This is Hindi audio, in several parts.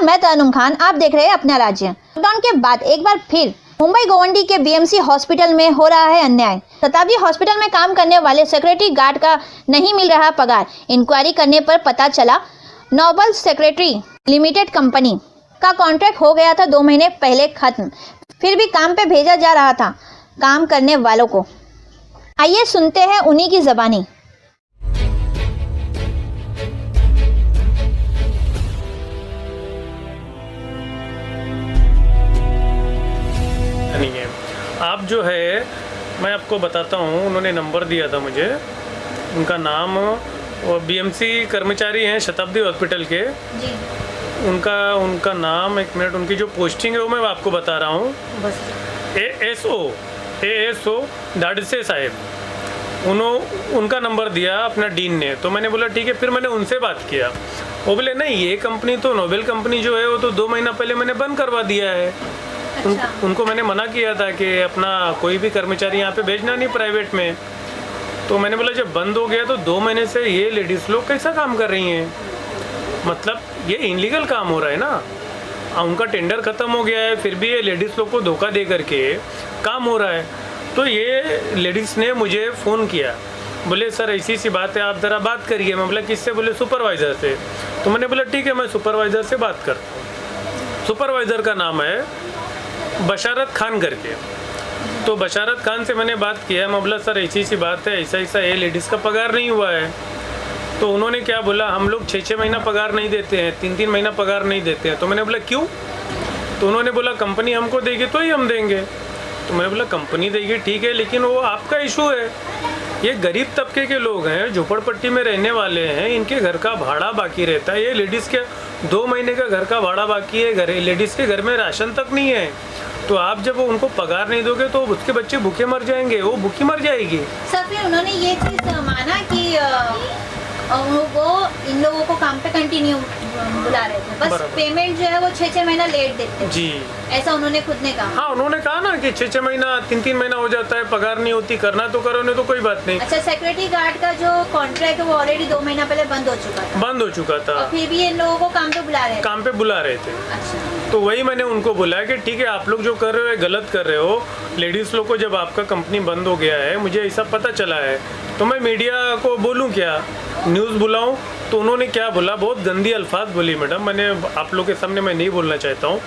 मैं तनुम खान, आप देख रहे हैं अपना राज्य। लॉकडाउन के बाद एक बार फिर मुंबई गोवंडी के बीएमसी हॉस्पिटल में हो रहा है अन्याय। शताब्दी हॉस्पिटल में काम करने वाले सिक्योरिटी गार्ड का नहीं मिल रहा पगार। इंक्वायरी करने पर पता चला नोबल सेक्रेटरी लिमिटेड कंपनी का कॉन्ट्रैक्ट हो गया था 2 महीने पहले खत्म, फिर भी काम पे भेजा जा रहा था काम करने वालों को। आइए सुनते हैं उन्हीं की ज़बानी। नहीं है। आप जो है, मैं आपको बताता हूँ, उन्होंने नंबर दिया था मुझे, उनका नाम, वो बीएमसी कर्मचारी हैं शताब्दी हॉस्पिटल के जी। उनका नाम, एक मिनट, उनकी जो पोस्टिंग है वो मैं आपको बता रहा हूँ। ASO दाड़से साहेब, उनका नंबर दिया अपना डीन ने। तो मैंने बोला ठीक है, फिर मैंने उनसे बात किया। वो बोले नहीं, ये कंपनी तो नोबेल कंपनी जो है वो तो 2 महीना पहले मैंने बंद करवा दिया है। अच्छा। उनको मैंने मना किया था कि अपना कोई भी कर्मचारी यहाँ पे भेजना नहीं प्राइवेट में। तो मैंने बोला जब बंद हो गया तो 2 महीने से ये लेडीज़ लोग कैसा काम कर रही हैं, मतलब ये इनलीगल काम हो रहा है ना। उनका टेंडर ख़त्म हो गया है, फिर भी ये लेडीज़ लोग को धोखा दे करके काम हो रहा है। तो ये लेडीज़ ने मुझे फ़ोन किया, बोले सर ऐसी सी बात है, आप ज़रा बात करिए। मैं बोला किससे? बोले सुपरवाइज़र से। तो मैंने बोला ठीक है, मैं सुपरवाइज़र से बात करता हूँ। सुपरवाइज़र का नाम है बशारत खान करके। तो बशारत खान से मैंने बात किया। मैं बोला सर ऐसी सी बात है, ऐसा ये लेडीज़ का पगार नहीं हुआ है। तो उन्होंने क्या बोला, हम लोग 6-6 महीना पगार नहीं देते हैं, 3-3 महीना पगार नहीं देते हैं। तो मैंने बोला क्यों? तो उन्होंने बोला कंपनी हमको देगी तो ही हम देंगे। तो मैंने बोला कंपनी देगी ठीक है, लेकिन वो आपका इशू है। ये गरीब तबके के लोग हैं, झोपड़पट्टी में रहने वाले हैं, इनके घर का भाड़ा बाकी रहता है। ये लेडीज़ के 2 महीने का घर का भाड़ा बाकी है, लेडीज़ के घर में राशन तक नहीं है। तो आप जब उनको पगार नहीं दोगे तो उसके बच्चे भूखे मर जाएंगे, वो भूखी मर जाएगी। सर फिर उन्होंने ये चीज़ माना कि वो इन लोगों को काम पे कंटिन्यू बुला रहे थे, बस पेमेंट जो है वो 6-6 महीना लेट देते हैं जी, ऐसा उन्होंने खुद ने कहा। हाँ, उन्होंने कहा ना कि 6-6 महीना 3-3 महीना हो जाता है, पगार नहीं होती, करना तो करो, नहीं तो कोई बात नहीं। अच्छा, सिक्योरिटी गार्ड का जो कॉन्ट्रैक्ट है वो ऑलरेडी 2 महीना पहले बंद हो चुका था और फिर भी इन लोगों को काम पे बुला रहे थे। अच्छा। तो वही मैंने उनको बोला कि ठीक है, आप लोग जो कर रहे हो गलत कर रहे हो। लेडीज़ लोग को जब आपका कंपनी बंद हो गया है, मुझे ऐसा पता चला है, तो मैं मीडिया को बोलूँ क्या, न्यूज़ बुलाऊं? तो उन्होंने क्या बोला, बहुत गंदी अल्फाज बोली मैडम। मैंने आप लोग के सामने मैं नहीं बोलना चाहता हूँ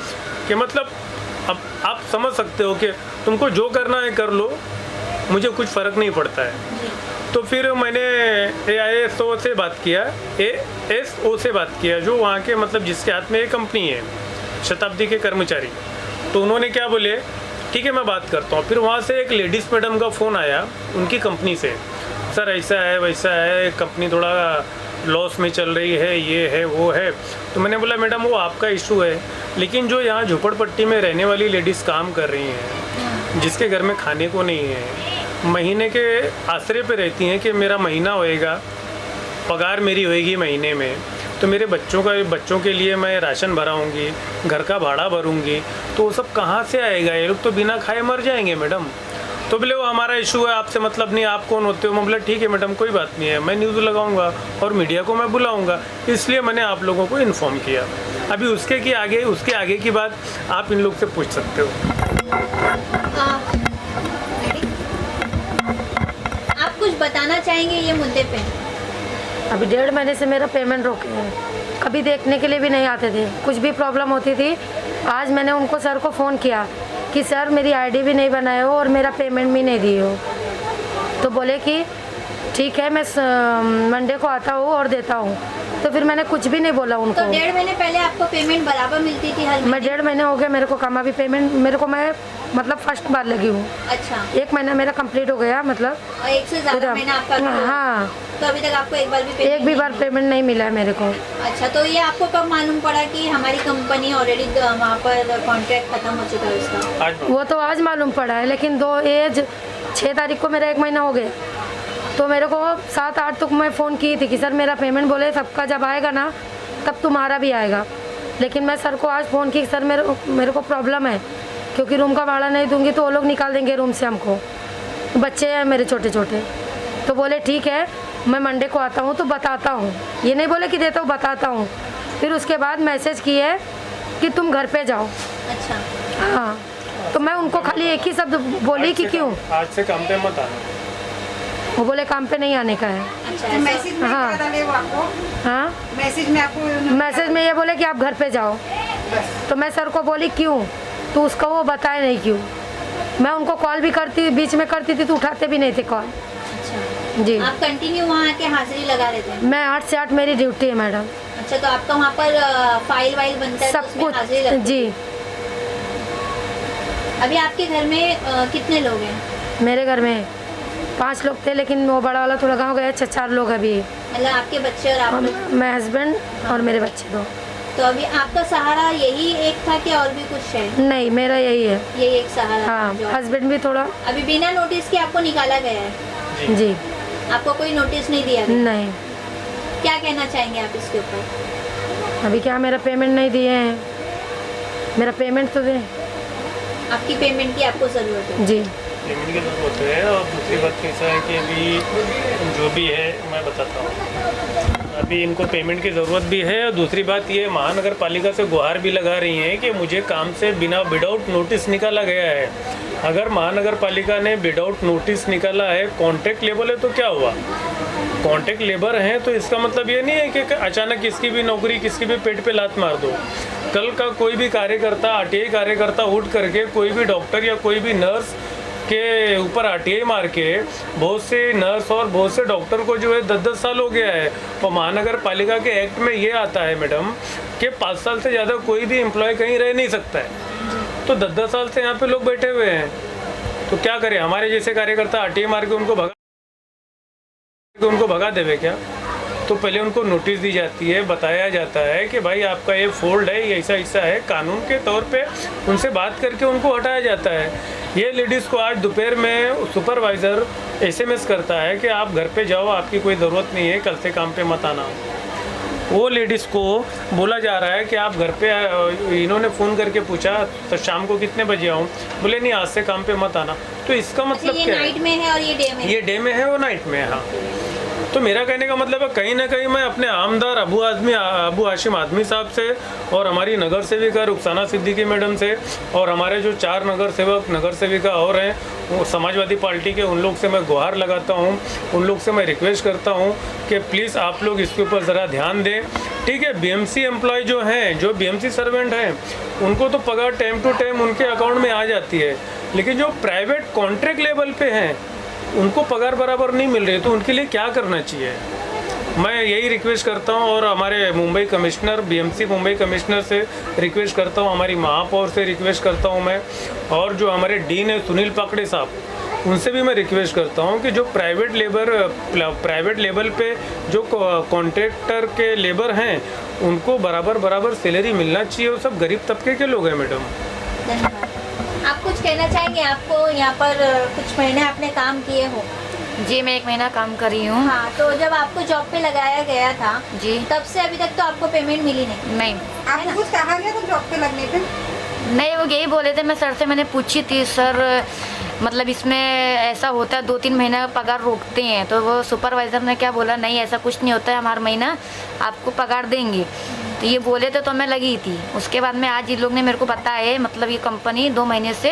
कि मतलब अब आप समझ सकते हो कि तुमको जो करना है कर लो, मुझे कुछ फ़र्क नहीं पड़ता है। तो फिर मैंने ASO से बात किया, ASO से बात किया, जो वहाँ के मतलब जिसके हाथ में ये कंपनी है, शताब्दी के कर्मचारी। तो उन्होंने क्या बोले, ठीक है मैं बात करता हूँ। फिर वहाँ से एक लेडीज़ मैडम का फ़ोन आया उनकी कंपनी से, सर ऐसा है वैसा है, कंपनी थोड़ा लॉस में चल रही है, ये है वो है। तो मैंने बोला मैडम वो आपका इशू है, लेकिन जो यहाँ झोपड़पट्टी में रहने वाली लेडीज़ काम कर रही हैं, जिसके घर में खाने को नहीं है, महीने के आसरे पे रहती हैं कि मेरा महीना होएगा, पगार मेरी होएगी महीने में, तो मेरे बच्चों के लिए मैं राशन भराऊँगी, घर का भाड़ा भरूँगी, तो वो सब कहाँ से आएगा? ये लोग तो बिना खाए मर जाएंगे मैडम। तो बोले वो हमारा इशू है, आपसे मतलब नहीं, आप कौन होते हो? मैं बोला ठीक है मैडम, कोई बात नहीं है, मैं न्यूज़ लगाऊंगा और मीडिया को मैं बुलाऊंगा, इसलिए मैंने आप लोगों को इन्फॉर्म किया। अभी उसके आगे की बात आप इन लोग से पूछ सकते हो। आप कुछ बताना चाहेंगे ये मुद्दे पे? अभी 1.5 महीने से मेरा पेमेंट रोके हैं, कभी देखने के लिए भी नहीं आते थे, कुछ भी प्रॉब्लम होती थी। आज मैंने उनको सर को फ़ोन किया कि सर मेरी आईडी भी नहीं बनाए हो और मेरा पेमेंट भी नहीं दिए हो। तो बोले कि ठीक है, मैं मंडे को आता हूँ और देता हूँ। तो फिर मैंने कुछ भी नहीं बोला उनको। तो 1.5 महीने पहले आपको पेमेंट बराबर मिलती थी हर महीने? मैं 1.5 महीने हो गया मेरे को कमा भी पेमेंट, मेरे को मैं मतलब फर्स्ट बार लगी हूँ। अच्छा। 1 महीना मेरा कंप्लीट हो गया, मतलब और 1 से ज़्यादा महीना आपका? हाँ। तो अभी तक आपको एक बार भी पेमेंट नहीं मिला है मेरे को। अच्छा, तो ये आपको कब मालूम पड़ा कि हमारी कंपनी ऑलरेडी वहाँ पर कॉन्ट्रैक्ट खत्म हो चुका है उसका? वो तो आज मालूम पड़ा है, लेकिन 6 तारीख को मेरा 1 महीना हो गया। तो मेरे को 7-8 तक मैं फ़ोन की थी कि सर मेरा पेमेंट, बोले सबका जब आएगा ना तब तुम्हारा भी आएगा। लेकिन मैं सर को आज फ़ोन की, सर मेरे को प्रॉब्लम है, क्योंकि रूम का भाड़ा नहीं दूंगी तो वो लोग निकाल देंगे रूम से हमको, बच्चे हैं मेरे छोटे छोटे। तो बोले ठीक है, मैं मंडे को आता हूँ तो बताता हूँ, ये नहीं बोले कि देता हूँ, बताता हूँ। फिर उसके बाद मैसेज किए कि तुम घर पे जाओ। अच्छा, हाँ, तो मैं उनको खाली एक ही शब्द बोली कि क्यों। आज से काम पे मत आना। वो बोले काम पे नहीं आने का है। अच्छा, मैसेज में हाँ। क्या डाले वो आपको? हाँ, मैसेज में आपको मैसेज में ये बोले कि आप घर पे जाओ। तो मैं सर को बोली क्यों, तो उसका वो बताए नहीं क्यों। मैं उनको कॉल भी करती, बीच में करती थी तो उठाते भी नहीं थे कॉल। अच्छा, जी, आप कंटिन्यू वहाँ आके हाजिरी लगा रहे थे? मैं 8 से 8 मेरी ड्यूटी है मैडम। अच्छा, तो आपका वहाँ पर फाइल वाइल बनता है तो सब उसमें हाजिरी कुछ। लगती है? जी, अभी आपके घर में कितने लोग हैं? मेरे घर में 5 लोग थे, लेकिन वो बड़ा वाला थोड़ा गाँव गया, 4 लोग अभी। मतलब आपके बच्चे और आप लोग? मैं हस्बैंड और मेरे बच्चे 2। तो अभी आपका सहारा यही एक था कि और भी कुछ है? नहीं, मेरा यही है। ये एक सहारा हाँ, था जो हस्बैंड भी थोड़ा। अभी बिना नोटिस के आपको निकाला गया है? जी, आपको कोई नोटिस नहीं दिया गया? नहीं। क्या कहना चाहेंगे आप इसके ऊपर? अभी क्या मेरा पेमेंट नहीं दिए हैं, मेरा पेमेंट तो दें। आपकी पेमेंट की आपको ज़रूरत है? जी, पेमेंट की जरूरत है। और दूसरी बात कैसा है कि अभी जो भी है मैं बताता हूँ, अभी इनको पेमेंट की ज़रूरत भी है। और दूसरी बात ये महानगर पालिका से गुहार भी लगा रही हैं कि मुझे काम से बिना विदाउट नोटिस निकाला गया है। अगर महानगर पालिका ने विदाउट नोटिस निकाला है, कॉन्ट्रैक्ट लेबर है तो क्या हुआ? कॉन्ट्रैक्ट लेबर हैं तो इसका मतलब ये नहीं है कि अचानक किसकी भी नौकरी, किसकी भी पेट पे लात मार दो। कल का कोई भी कार्यकर्ता, आरटीआई कार्यकर्ता उठ करके कोई भी डॉक्टर या कोई भी नर्स के ऊपर आरटीआई मार के बहुत से नर्स और बहुत से डॉक्टर को जो है 10-10 साल हो गया है। और महानगर पालिका के एक्ट में ये आता है मैडम कि 5 साल से ज़्यादा कोई भी एम्प्लॉय कहीं रह नहीं सकता है। तो 10-10 साल से यहाँ पे लोग बैठे हुए हैं, तो क्या करें? हमारे जैसे कार्यकर्ता आरटीआई मार के उनको भगा देवे क्या? तो पहले उनको नोटिस दी जाती है, बताया जाता है कि भाई आपका ये फोल्ड है, ये ऐसा ऐसा है, कानून के तौर पे उनसे बात करके उनको हटाया जाता है। ये लेडीज़ को आज दोपहर में सुपरवाइज़र एसएमएस करता है कि आप घर पे जाओ, आपकी कोई ज़रूरत नहीं है, कल से काम पे मत आना। वो लेडीज़ को बोला जा रहा है कि आप घर पे, इन्होंने फ़ोन करके पूछा तो शाम को कितने बजे आऊँ, बोले नहीं आज से काम पे मत आना। तो इसका मतलब ये क्या है? नाइट में है और ये डे में है? ये डे में है और नाइट में है। हाँ, तो मेरा कहने का मतलब है कहीं ना कहीं मैं अपने आमदार अबू हाशिम आदमी साहब से और हमारी नगर सेविका रुखसाना सिद्दीकी मैडम से और हमारे जो 4 नगर सेविका और हैं वो समाजवादी पार्टी के, उन लोग से मैं गुहार लगाता हूँ, उन लोग से मैं रिक्वेस्ट करता हूँ कि प्लीज़ आप लोग इसके ऊपर ज़रा ध्यान दें। ठीक है, बीएमसी एम्प्लॉय जो हैं, जो बीएमसी सर्वेंट हैं, उनको तो पगार टाइम टू टाइम उनके अकाउंट में आ जाती है, लेकिन जो प्राइवेट कॉन्ट्रैक्ट लेवल पे हैं उनको पगार बराबर नहीं मिल रही, तो उनके लिए क्या करना चाहिए? मैं यही रिक्वेस्ट करता हूं और हमारे Mumbai commissioner, BMC Mumbai commissioner से रिक्वेस्ट करता हूं, हमारी महापौर से रिक्वेस्ट करता हूं मैं, और जो हमारे डीन है सुनील पाकड़े साहब, उनसे भी मैं रिक्वेस्ट करता हूं कि जो प्राइवेट लेवल पे जो कॉन्ट्रैक्टर के लेबर हैं उनको बराबर सैलरी मिलना चाहिए। वो सब गरीब तबके के लोग हैं मैडम। धन्यवाद। आप कुछ कहना चाहेंगे? आपको यहाँ पर कुछ महीने आपने काम किए हो? जी, मैं 1 महीना काम कर रही हूँ। हाँ, तो जब आपको जॉब पे लगाया गया था जी, तब से अभी तक तो आपको पेमेंट मिली नहीं? नहीं आपको कुछ कहा गया था जॉब पे लगने पे? नहीं, वो यही बोले थे। मैं सर से मैंने पूछी थी, सर मतलब इसमें ऐसा होता है 2-3 महीना पगार रोकते हैं, तो वो सुपरवाइज़र ने क्या बोला, नहीं ऐसा कुछ नहीं होता है, हम हर महीना आपको पगार देंगे। तो ये बोले थे तो मैं लगी थी। उसके बाद में आज ये लोग ने मेरे को बताया है, मतलब ये कंपनी 2 महीने से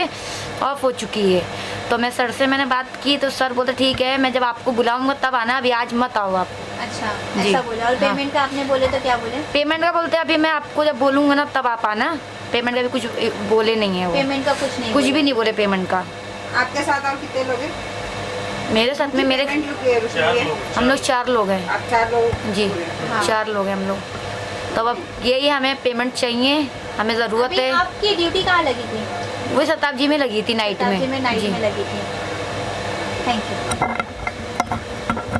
ऑफ हो चुकी है। तो मैं सर से मैंने बात की तो सर बोलते ठीक है, मैं जब आपको बुलाऊंगा तब आना, अभी आज मत आओ आप। अच्छा, जी। ऐसा बोला। और हाँ। पेमेंट का आपने बोले तो क्या बोले? पेमेंट का बोलते अभी मैं आपको जब बोलूँगा ना तब आप आना। पेमेंट का भी कुछ बोले नहीं है वो, पेमेंट का कुछ नहीं कुछ बोले? भी नहीं बोले पेमेंट का। आपके साथ और कितने लोग हैं? मेरे साथ में मेरे पेमेंट रुकी है? हम लोग 4 लोग हैं। आप 4 लोग? जी, हाँ। 4 लोग हैं हम लोग। तो अब यही हमें पेमेंट चाहिए, हमें ज़रूरत अभी है। आपकी ड्यूटी कहाँ लगी थी? वही शताब्दी में लगी थी, नाइट शताब्दी में नाइट जी। में लगी थी। Thank you.